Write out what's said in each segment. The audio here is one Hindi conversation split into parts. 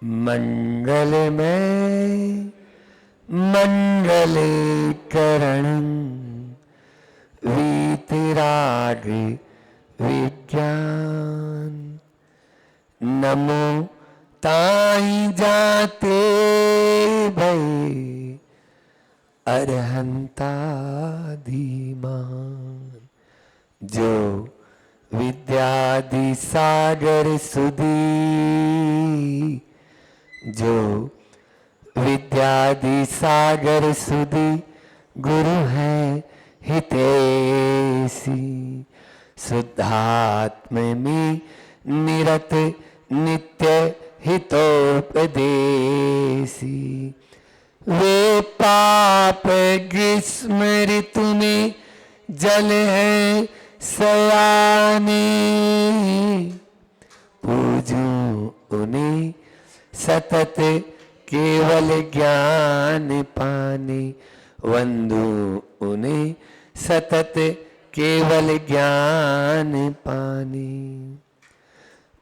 मंगलमय मंगलीकरणं वीतराग विज्ञान। नमो ताई जाते भई अरहंता धीमान। जो विद्यादि सागर सुधी, जो विद्यादि सागर सुधी गुरु है हितैषी। शुद्धात्म में निरत नित्य हितोपदेशी। वे पाप ग्रीष्म ऋतु में जल है सयाने। पूजूं उन्हें सतत केवल ज्ञान पाने। वंदू उन्हें सतत केवल ज्ञान पाने।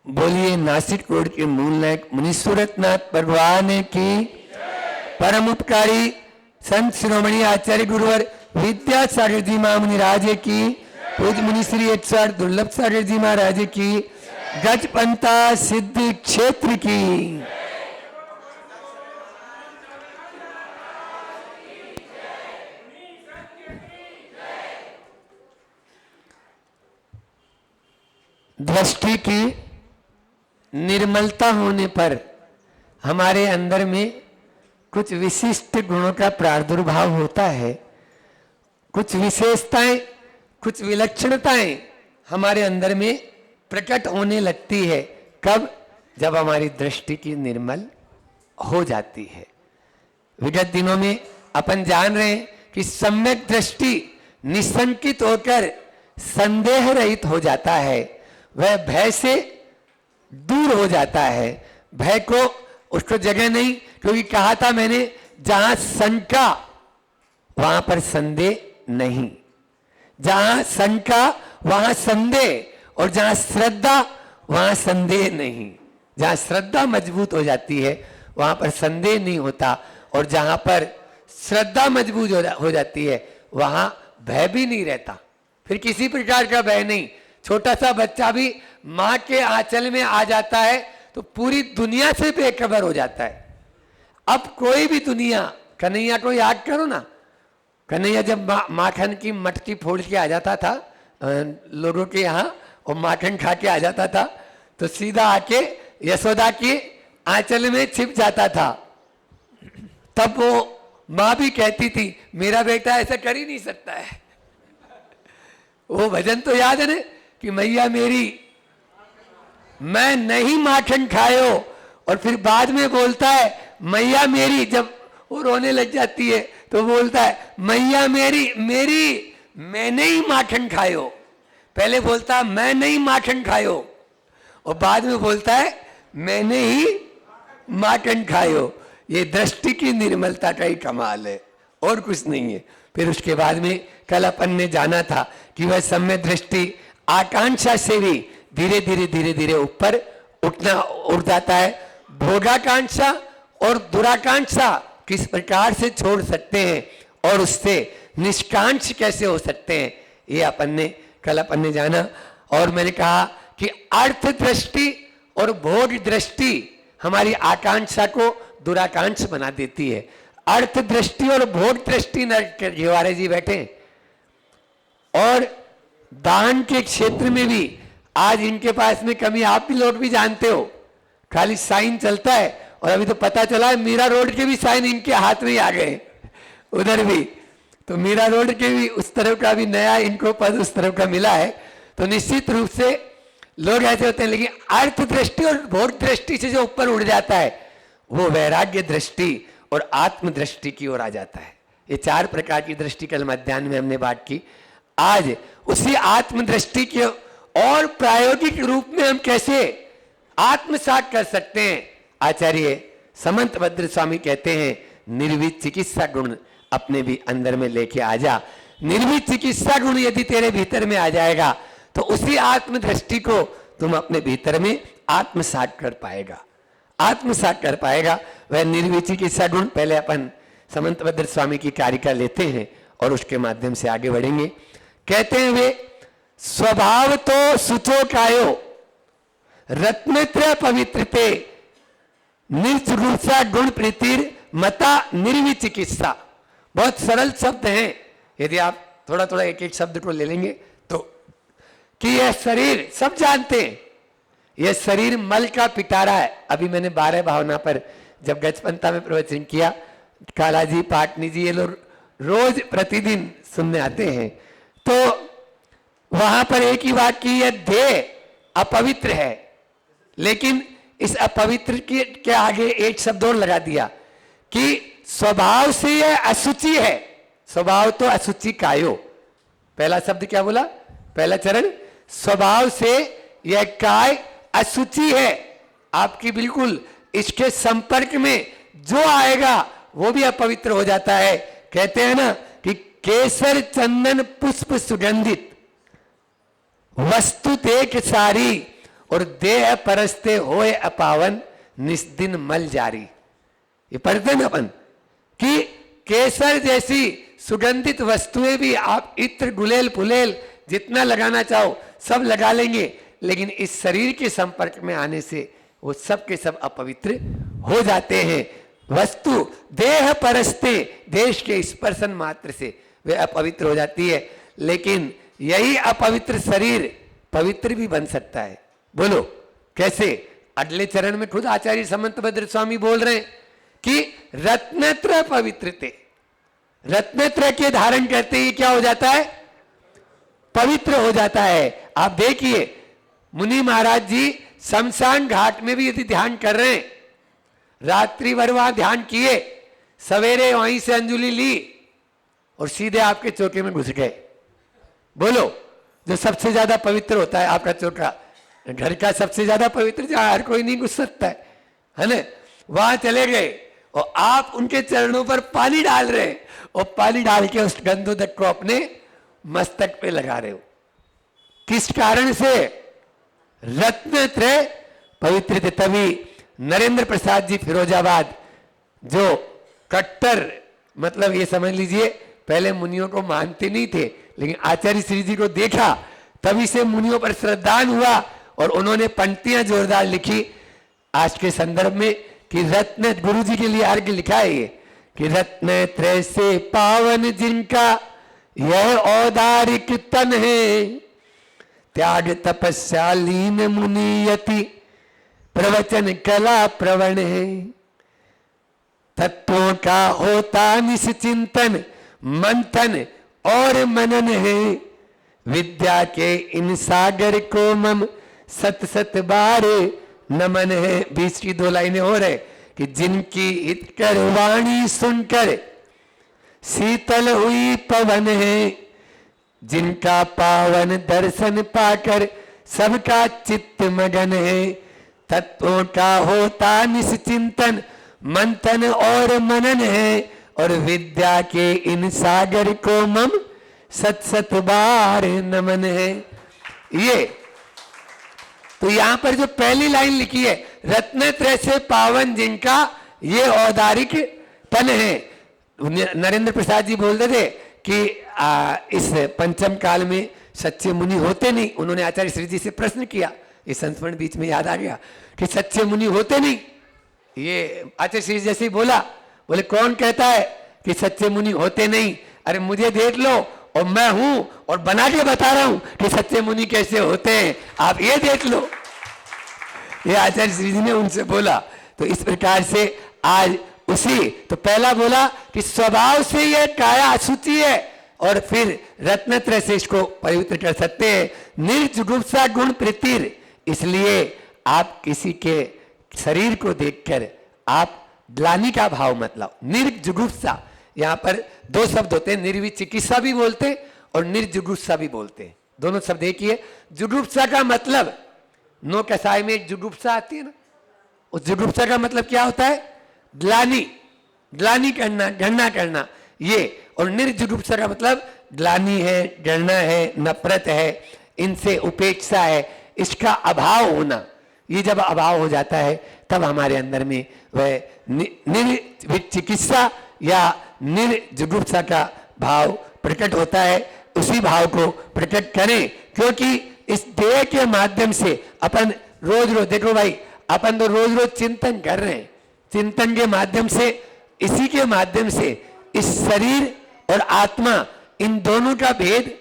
बोलिए नासिक रोड के मूल नायक मुनीश्वरनाथ भगवान की। परम उपकारी संत शिरोमणि आचार्य गुरुवर विद्यासागर जी महामुनि राजे की। पूज्य मुनि श्री 108 दुर्लभ सागर जी महाराज की। गजपंथा सिद्ध क्षेत्र की। दृष्टि की निर्मलता होने पर हमारे अंदर में कुछ विशिष्ट गुणों का प्रादुर्भाव होता है। कुछ विशेषताएं, कुछ विलक्षणताएं हमारे अंदर में प्रकट होने लगती है। कब? जब हमारी दृष्टि की निर्मल हो जाती है। विगत दिनों में अपन जान रहे हैं कि सम्यक दृष्टि निसंकित होकर संदेह रहित हो जाता है। वह भय से दूर हो जाता है। भय को उसको जगह नहीं, क्योंकि कहा था मैंने जहां शंका वहां पर संदेह नहीं। जहां शंका वहां संदेह, और जहां श्रद्धा वहां संदेह नहीं। जहां श्रद्धा मजबूत हो जाती है वहां पर संदेह नहीं होता, और जहां पर श्रद्धा मजबूत हो जाती है वहां भय भी नहीं रहता। फिर किसी प्रकार का भय नहीं। छोटा सा बच्चा भी मां के आंचल में आ जाता है तो पूरी दुनिया से बेखबर हो जाता है। अब कोई भी दुनिया, कन्हैया को याद करो ना। कन्हैया जब माखन की मटकी फोड़ के आ जाता था लोगों के यहाँ और माखन खा के आ जाता था, तो सीधा आके यशोदा के आंचल में छिप जाता था। तब वो माँ भी कहती थी मेरा बेटा ऐसा कर ही नहीं सकता है। वो भजन तो याद है ना कि मैया मेरी मैं नहीं माखन खायो, और फिर बाद में बोलता है मैया मेरी। जब वो रोने लग जाती है तो बोलता है मैया मेरी मेरी मैं नहीं माखन खायो। पहले बोलता मैं नहीं माखन खायो, और बाद में बोलता है मैंने ही माखन खायो। ये दृष्टि की निर्मलता का ही कमाल है, और कुछ नहीं है। फिर उसके बाद में कल अपन ने जाना था कि वह सम्यक दृष्टि आकांक्षा से भी धीरे धीरे धीरे धीरे ऊपर उठ जाता है। भोगाकांक्षा और दुराकांक्षा किस प्रकार से छोड़ सकते हैं और उससे निष्कांक्ष कैसे हो सकते हैं, ये कल अपन ने जाना। और मैंने कहा कि अर्थ दृष्टि और भोग दृष्टि हमारी आकांक्षा को दुराकांक्ष बना देती है। अर्थ दृष्टि और भोग दृष्टि घेवारे जी बैठे, और दान के क्षेत्र में भी आज इनके पास में कमी आप भी लोग भी जानते हो। खाली साइन चलता है, और अभी तो पता चला है मीरा रोड के भी साइन इनके हाथ में ही आ गए उधर भी। तो मीरा रोड के भी उस तरफ का भी नया इनको पद उस तरफ का मिला है। तो निश्चित रूप से लोग ऐसे होते हैं, लेकिन अर्थ दृष्टि और भोग दृष्टि से जो ऊपर उड़ जाता है वो वैराग्य दृष्टि और आत्म दृष्टि की ओर आ जाता है। ये 4 प्रकार की दृष्टि कल मध्याह्न में हमने बात की। आज उसी आत्म दृष्टि के और प्रायोगिक रूप में हम कैसे आत्मसात कर सकते हैं। आचार्य समंत भद्र स्वामी कहते हैं निर्वित चिकित्सा गुण अपने भी अंदर में लेके आ जा। निर्वित चिकित्सा गुण यदि तेरे भीतर में आ जाएगा तो उसी आत्म दृष्टि को तुम अपने भीतर में आत्मसात कर पाएगा। आत्मसात कर पाएगा वह निर्विचिकित्सा गुण। पहले अपन समंतभद्र स्वामी की कारिका लेते हैं और उसके माध्यम से आगे बढ़ेंगे। कहते हैं वे स्वभाव तो सुचो कायो रत्नत्र पवित्रते निर्जुगुप्सा गुण प्रीतिर मता निर्विचिकित्सा। बहुत सरल शब्द हैं, यदि आप थोड़ा थोड़ा एक एक शब्द को ले लेंगे तो कि यह शरीर, सब जानते हैं यह शरीर मल का पिटारा है। अभी मैंने 12 भावना पर जब गजपंता में प्रवचन किया, कालाजी पाटनी जी ये लोग रोज प्रतिदिन सुनने आते हैं, तो वहां पर एक ही बात की, यह देह अपवित्र है, लेकिन इस अपवित्र के आगे एक शब्द और लगा दिया कि स्वभाव से यह असुचि है। स्वभाव तो असुचि कायो, पहला शब्द क्या बोला, पहला चरण, स्वभाव से यह काय असुचि है आपकी, बिल्कुल इसके संपर्क में जो आएगा वो भी अपवित्र हो जाता है। कहते हैं ना कि केसर चंदन पुष्प सुगंधित वस्तु देख सारी और देह परस्ते होए अपावन निस्दिन मल जारी। ये पढ़ते हैं अपन कि केसर जैसी सुगंधित वस्तुएं भी आप इत्र गुलेल फुलेल जितना लगाना चाहो सब लगा लेंगे, लेकिन इस शरीर के संपर्क में आने से वो सब के सब अपवित्र हो जाते हैं। वस्तु देह परस्ते, देश के स्पर्शन मात्र से वे अपवित्र हो जाती है, लेकिन यही अपवित्र शरीर पवित्र भी बन सकता है। बोलो कैसे? अगले चरण में खुद आचार्य समंतभद्र स्वामी बोल रहे हैं कि रत्नत्र पवित्रते, रत्नत्र के धारण करते ही क्या हो जाता है, पवित्र हो जाता है। आप देखिए मुनि महाराज जी शमशान घाट में भी यदि ध्यान कर रहे हैं, रात्रि भर वहां ध्यान किए, सवेरे वहीं से अंजुलि ली और सीधे आपके चौके में घुस गए। बोलो, जो सबसे ज्यादा पवित्र होता है आपका चौका, घर का सबसे ज्यादा पवित्र, जहां हर कोई नहीं घुस सकता है ना, वहां चले गए और आप उनके चरणों पर पानी डाल रहे हैं और पानी डाल के उस गंधोदक को अपने मस्तक पे लगा रहे हो। किस कारण से? रत्न त्रय पवित्र थे। तभी नरेंद्र प्रसाद जी फिरोजाबाद, जो कट्टर, मतलब ये समझ लीजिए पहले मुनियों को मानते नहीं थे, लेकिन आचार्य श्री जी को देखा तभी से मुनियों पर श्रद्धान हुआ और उन्होंने पंक्तियां जोरदार लिखी आज के संदर्भ में कि रत्न, गुरु जी के लिए अर्घ लिखा है ये कि रत्न त्रय से पावन जिनका यह औदारिक तन है, त्याग तपस्या लीन मुनियति प्रवचन कला प्रवण है, तत्वों का होता निश्चिंतन मंथन और मनन है, विद्या के इन सागर को मम सत सत बार नमन है। 20 की 2 लाइनें और है कि जिनकी हितकर वाणी सुनकर शीतल हुई पवन है, जिनका पावन दर्शन पाकर सबका चित्त मगन है, तत्वों का होता निश्चिंतन मंथन और मनन है, और विद्या के इन सागर को मम सत सत बार नमन है। ये तो यहां पर जो पहली लाइन लिखी है, रत्न त्रय से पावन जिनका ये औदारिक तन है। नरेंद्र प्रसाद जी बोलते थे कि इस पंचम काल में सच्चे मुनि होते नहीं। उन्होंने आचार्य श्री जी से प्रश्न किया, ये संस्मरण बीच में याद आ गया कि सच्चे मुनि होते नहीं। ये आचार्य श्री जैसे ही बोला, बोले कौन कहता है कि सच्चे मुनि होते नहीं? अरे मुझे देख लो और मैं हूं और बना के बता रहा हूं कि सच्चे मुनि कैसे होते हैं, आप ये देख लो। ये आचार्य श्री जी ने उनसे बोला। तो इस प्रकार से आज उसी, तो पहला बोला कि स्वभाव से यह काया अशुचि है और फिर रत्नत्रय से इसको पवित्र कर सकते हैं। निर्जुगुप्सा गुण प्रीतिर, इसलिए आप किसी के शरीर को देखकर आप ग्लानि का भाव मत लाओ। निर्जुगुप्सा, यहां पर 2 शब्द होते हैं, निर्विचिकित्सा भी बोलते हैं और निर्जुगुप्सा भी बोलते हैं, दोनों शब्द एक ही है। जुगुप्सा का मतलब, नो कसाई में एक जुगुप्सा आती है ना, उस जुगुप्सा का मतलब क्या होता है? ग्लानि, ग्लानि करना, घृणा करना ये। और निर्जुगुप्सा का मतलब ग्लानि है, घृणा है, नफरत है, इनसे उपेक्षा है, इसका अभाव होना। ये जब अभाव हो जाता है तब हमारे अंदर में वह निर्विचिकित्सा या निर्जुगुप्सा का भाव प्रकट होता है। उसी भाव को प्रकट करें, क्योंकि इस देह के माध्यम से अपन रोज रोज, देखो भाई, अपन तो रोज रोज चिंतन कर रहे हैं, चिंतन के माध्यम से, इसी के माध्यम से इस शरीर और आत्मा, इन दोनों का भेद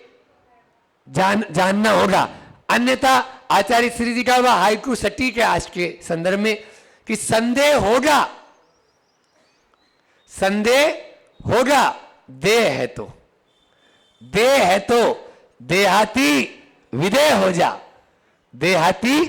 जानना होगा। अन्यथा आचार्य श्री जी का वह हाइकू सटीक है आज के संदर्भ में कि संदेह होगा, संदेह होगा, देह है तो, देह है तो देहाती विदेह हो जा, देहाती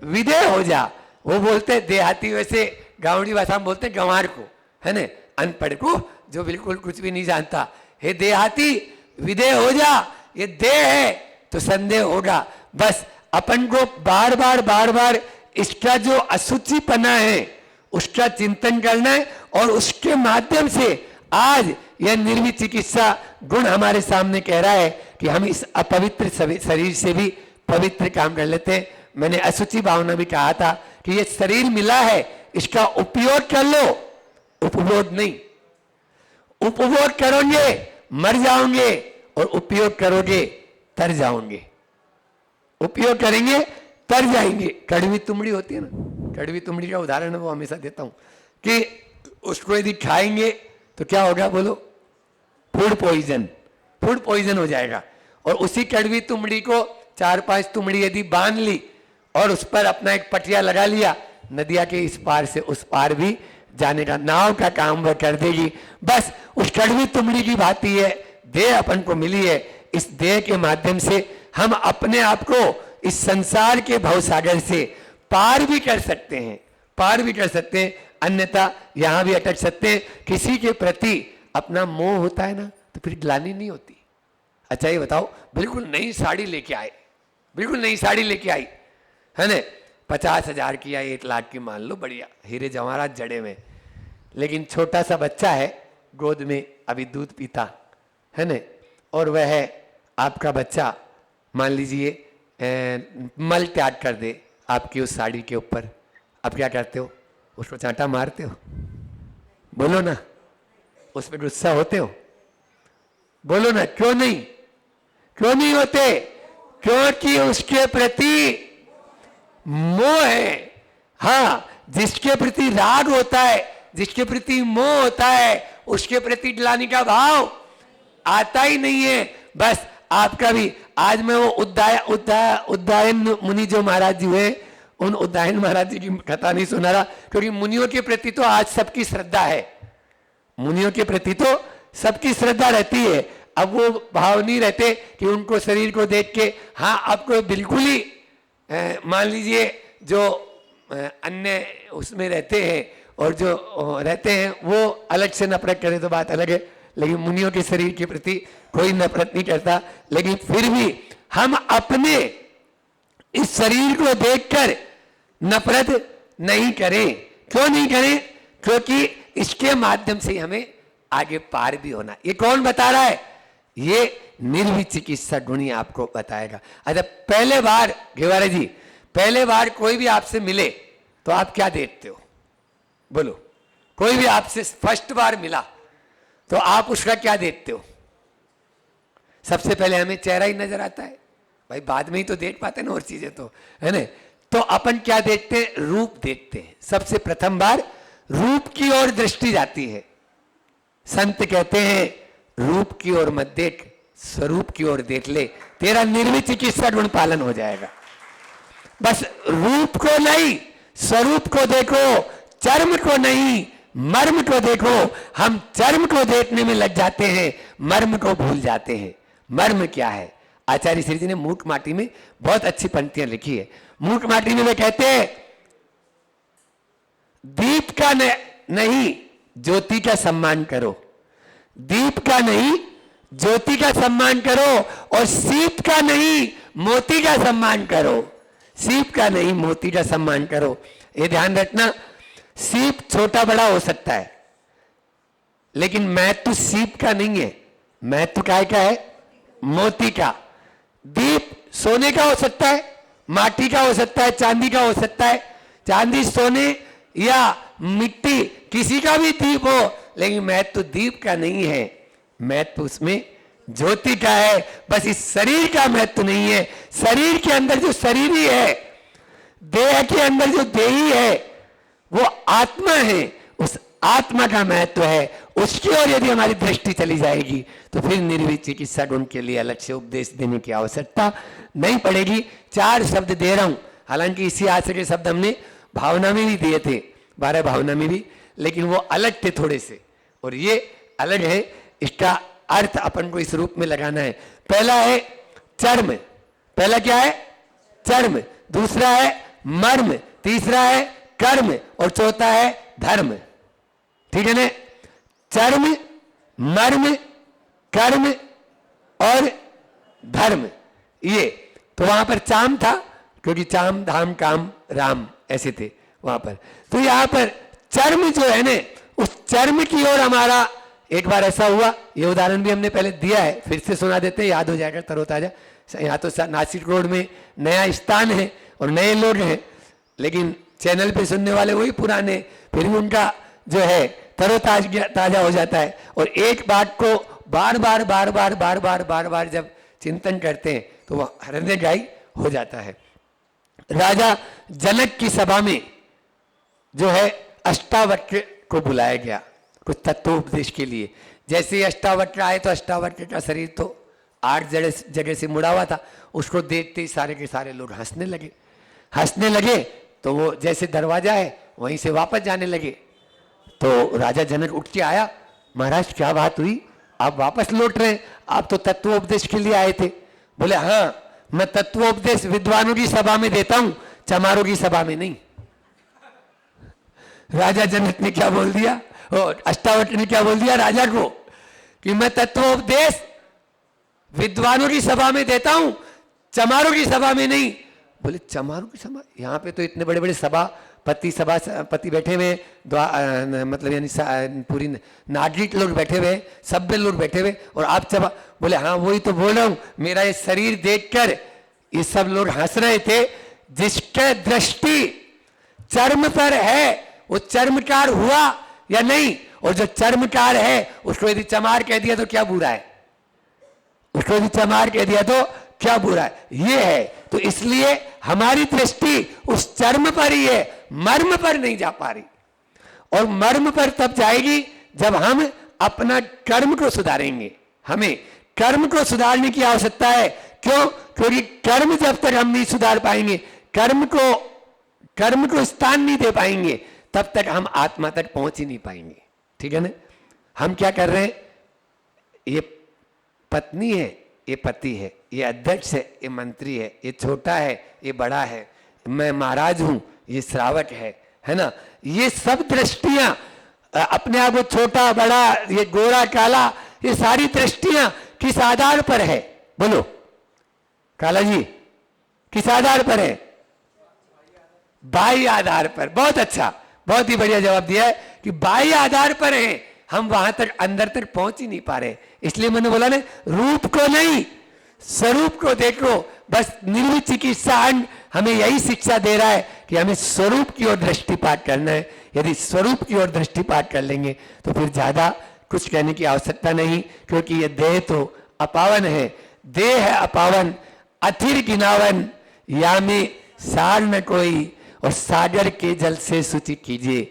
विदेह हो जा। वो बोलते हैं देहाती, वैसे गांवड़ी भाषा में बोलते हैं गंवार को, है ना, अनपढ़ को, जो बिल्कुल कुछ भी नहीं जानता। हे देहाती विदेह हो जा, ये देह है तो संदेह होगा। बस अपन को बार बार इसका जो असुचिपना है उसका चिंतन करना है, और उसके माध्यम से आज यह निर्विचिकित्सा गुण हमारे सामने कह रहा है कि हम इस अपवित्र शरीर से भी पवित्र काम कर लेते हैं। मैंने असुचि भावना भी कहा था कि ये शरीर मिला है, इसका उपयोग कर लो, उपभोग नहीं। उपभोग करोगे मर जाओगे, और उपयोग करोगे तर जाओगे। उपयोग करेंगे तर जाएंगे। कड़वी तुमड़ी होती है ना, कड़वी तुमड़ी का उदाहरण वो हमेशा देता हूं कि उसको यदि खाएंगे तो क्या होगा बोलो, फूड पॉइजन, फूड पॉइजन हो जाएगा। और उसी कड़वी तुमड़ी को 4-5 तुमड़ी यदि बांध ली और उस पर अपना एक पटिया लगा लिया, नदिया के इस पार से उस पार भी जाने का, नाव का काम वह कर देगी। बस उस कड़वी तुमड़ी की भांति है देह अपन को मिली है। इस देह के माध्यम से हम अपने आप को इस संसार के भवसागर से पार भी कर सकते हैं, पार भी कर सकते हैं, अन्यथा यहां भी अटक सकते हैं। किसी के प्रति अपना मोह होता है ना, तो फिर ग्लानि नहीं होती। अच्छा ये बताओ, बिल्कुल नई साड़ी लेके आए, बिल्कुल नई साड़ी लेके आई, है ना, 50,000 की या 1 लाख की मान लो, बढ़िया हीरे जवाहरात जड़े में, लेकिन छोटा सा बच्चा है गोद में, अभी दूध पीता है ना, और वह है आपका बच्चा, मान लीजिए मल त्याग कर दे आपकी उस साड़ी के ऊपर, आप क्या करते हो? उसको चांटा मारते हो? बोलो ना, उस पर गुस्सा होते हो? बोलो ना, क्यों नहीं, क्यों नहीं होते? क्योंकि उसके प्रति मोह है। हाँ, जिसके प्रति राग होता है, जिसके प्रति मोह होता है, उसके प्रति ग्लानि का भाव आता ही नहीं है। बस आपका भी, आज मैं वो उद्दायन मुनि जो महाराज जी हुए, उन उद्दायन महाराज जी की कथा नहीं सुना रहा, क्योंकि मुनियों के प्रति तो आज सबकी श्रद्धा है, मुनियों के प्रति तो सबकी श्रद्धा रहती है। अब वो भाव नहीं रहते कि उनको शरीर को देख के, हाँ आपको बिल्कुल ही मान लीजिए जो अन्य उसमें रहते हैं और जो रहते हैं वो अलग से नफरत करें तो बात अलग है, लेकिन मुनियों के शरीर के प्रति कोई नफरत नहीं करता। लेकिन फिर भी हम अपने इस शरीर को देखकर नफरत नहीं करें। क्यों नहीं करें? क्योंकि इसके माध्यम से हमें आगे पार भी होना। ये कौन बता रहा है? ये निर्विचिकित्सा गुणी आपको बताएगा। अच्छा, पहले बार घेवारा जी, पहले बार कोई भी आपसे मिले तो आप क्या देखते हो? बोलो, कोई भी आपसे फर्स्ट बार मिला तो आप उसका क्या देखते हो? सबसे पहले हमें चेहरा ही नजर आता है भाई, बाद में ही तो देख पाते ना और चीजें, तो है ना। तो अपन क्या देखते हैं? रूप देखते हैं। सबसे प्रथम बार रूप की ओर दृष्टि जाती है। संत कहते हैं रूप की ओर मत देख, स्वरूप की ओर देख ले, तेरा निर्विचिकित्सा गुण पालन हो जाएगा। बस रूप को नहीं, स्वरूप को देखो, चर्म को नहीं, मर्म को देखो। हम चर्म को देखने में लग जाते हैं, मर्म को भूल जाते हैं। मर्म क्या है? आचार्य श्री जी ने मूक माटी में बहुत अच्छी पंक्तियां लिखी है। मूक माटी में वे कहते हैं, दीप का नहीं ज्योति का सम्मान करो, दीप का नहीं ज्योति का सम्मान करो, और सीप का नहीं मोती का सम्मान करो, सीप का नहीं मोती का सम्मान करो। ये ध्यान रखना, सीप छोटा बड़ा हो सकता है, लेकिन महत्व सीप का नहीं है, महत्व काय का है? मोती का। दीप सोने का हो सकता है, माटी का हो सकता है, चांदी का हो सकता है, चांदी सोने या मिट्टी किसी का भी दीप हो, लेकिन महत्व तो दीप का नहीं है, महत्व तो उसमें ज्योति का है। बस इस शरीर का महत्व तो नहीं है। शरीर के अंदर जो शरीरी है, देह के अंदर जो देही है, वो आत्मा है, उस आत्मा का महत्व है। उसकी ओर यदि हमारी दृष्टि चली जाएगी तो फिर निर्विक चिकित्सा गुण के लिए अलग से उपदेश देने की आवश्यकता नहीं पड़ेगी। 4 शब्द दे रहा हूं, हालांकि इसी आशय के शब्द हमने भावना में भी दिए थे, 12 भावना में भी, लेकिन वो अलग थे थोड़े से, और ये अलग है। इसका अर्थ अपन को इस रूप में लगाना है। पहला है चर्म, पहला क्या है? चर्म। दूसरा है मर्म, तीसरा है कर्म, और चौथा है धर्म। ठीक है ना? चर्म, मर्म, कर्म और धर्म, ये तो वहां पर चाम था, क्योंकि चाम धाम काम राम ऐसे थे वहां पर। तो यहां पर चर्म जो है ना, उस चर्म की ओर हमारा एक बार ऐसा हुआ, ये उदाहरण भी हमने पहले दिया है, फिर से सुना देते हैं, याद हो जाएगा तरोताजा। यहाँ तो नासिक रोड में नया स्थान है और नए लोग हैं, लेकिन चैनल पे सुनने वाले वही पुराने, फिर भी उनका जो है तरोताजा हो जाता है। और एक बात को बार बार बार बार बार बार बार बार जब चिंतन करते हैं तो वह हृदयग्राही हो जाता है। राजा जनक की सभा में जो है अष्टावक्र को बुलाया गया कुछ तत्वोपदेश के लिए। जैसे ही अष्टावक्र आए तो अष्टावक्र का शरीर तो 8 जगह से मुड़ा हुआ था, उसको देखते ही सारे के सारे लोग हंसने लगे। तो वो जैसे दरवाजा है वहीं से वापस जाने लगे। तो राजा जनक उठ के आया, महाराज क्या बात हुई, आप वापस लौट रहे हैं, आप तो तत्वोपदेश के लिए आए थे। बोले हाँ, मैं तत्वोपदेश विद्वानों की सभा में देता हूं, चमारों की सभा में नहीं। राजा जनक ने क्या बोल दिया, और अष्टावक्र ने क्या बोल दिया राजा को, कि मैं तत्वोपदेश विद्वानों की सभा में देता हूं, चमारों की सभा में नहीं। बोले चमारों की सभा, यहाँ पे तो इतने बड़े बड़े पति बैठे हुए, मतलब यानी पूरी नागरिक लोग बैठे हुए, सभ्य लोग बैठे हुए, और आप चमा। बोले हाँ वही तो बोल रहा हूं, मेरा ये शरीर देखकर ये सब लोग हंस रहे थे। जिसके दृष्टि चर्म पर है वो चर्मकार हुआ या नहीं, और जो चर्मकार है उसको यदि चमार कह दिया तो क्या बुरा है, उसको यदि चमार कह दिया तो क्या बुरा है, ये है। तो इसलिए हमारी दृष्टि उस चर्म पर ही है, मर्म पर नहीं जा पा रही। और मर्म पर तब जाएगी जब हम अपना कर्म को सुधारेंगे। हमें कर्म को सुधारने की आवश्यकता है। क्यों? क्योंकि कर्म जब तक हम नहीं सुधार पाएंगे, कर्म को स्थान नहीं दे पाएंगे, तब तक हम आत्मा तक पहुंच ही नहीं पाएंगे। ठीक है ना? हम क्या कर रहे हैं, ये पत्नी है, ये पति है, ये अध्यक्ष है, ये मंत्री है, ये छोटा है, ये बड़ा है, मैं महाराज हूं, ये श्रावक है ना? ये सब दृष्टियां अपने आप को छोटा बड़ा, ये गोरा काला, ये सारी दृष्टियां किस आधार पर है? बोलो काला जी, किस आधार पर है? बाह्य आधार पर। बहुत अच्छा, बहुत ही बढ़िया जवाब दिया है कि बाह्य आधार पर है, हम वहां तक अंदर तक पहुंच ही नहीं पा रहे। इसलिए मैंने बोला ना, रूप को नहीं स्वरूप को देखो। बस निर्विक चिकित्सा अंग हमें यही शिक्षा दे रहा है कि हमें स्वरूप की ओर दृष्टिपात करना है। यदि स्वरूप की ओर दृष्टिपात कर लेंगे तो फिर ज्यादा कुछ कहने की आवश्यकता नहीं, क्योंकि ये देह तो अपावन है। देह है अपावन, अथिर गिनावन, या में सार न कोई, और सागर के जल से शुचि कीजिए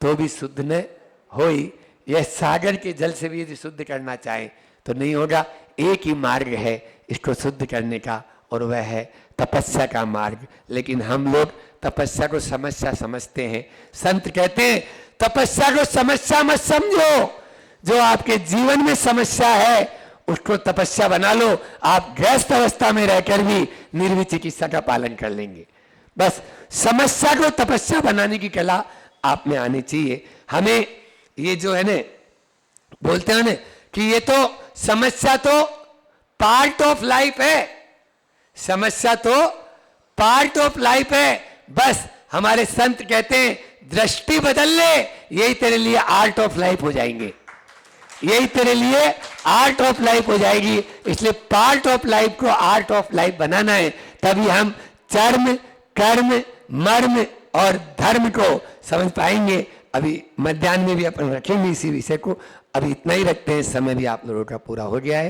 तो भी शुद्ध न होई। यह सागर के जल से भी यदि शुद्ध करना चाहे तो नहीं होगा। एक ही मार्ग है इसको शुद्ध करने का, और वह है तपस्या का मार्ग। लेकिन हम लोग तपस्या को समस्या समझते हैं। संत कहते हैं तपस्या को समस्या मत समझो, जो आपके जीवन में समस्या है उसको तपस्या बना लो। आप गृहस्थ अवस्था में रहकर भी निर्विक चिकित्सा का पालन कर लेंगे। बस समस्या को तपस्या बनाने की कला आप में आनी चाहिए। हमें ये जो है ना, बोलते हैं ना कि ये तो समस्या तो पार्ट ऑफ लाइफ है, समस्या तो पार्ट ऑफ लाइफ है। बस हमारे संत कहते हैं दृष्टि बदल ले, यही तेरे लिए आर्ट ऑफ लाइफ हो जाएंगे, यही तेरे लिए आर्ट ऑफ लाइफ हो जाएगी। इसलिए पार्ट ऑफ लाइफ को आर्ट ऑफ लाइफ बनाना है, तभी हम चर्म कर्म मर्म और धर्म को समझ पाएंगे। अभी मध्याह्न में भी अपन रखेंगे इसी विषय को, अभी इतना ही रखते हैं, समय भी आप लोगों का पूरा हो गया है।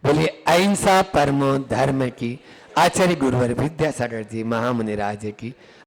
बोलिए अहिंसा परमो धर्म की। आचार्य गुरुवर विद्यासागर जी महामुनि राज की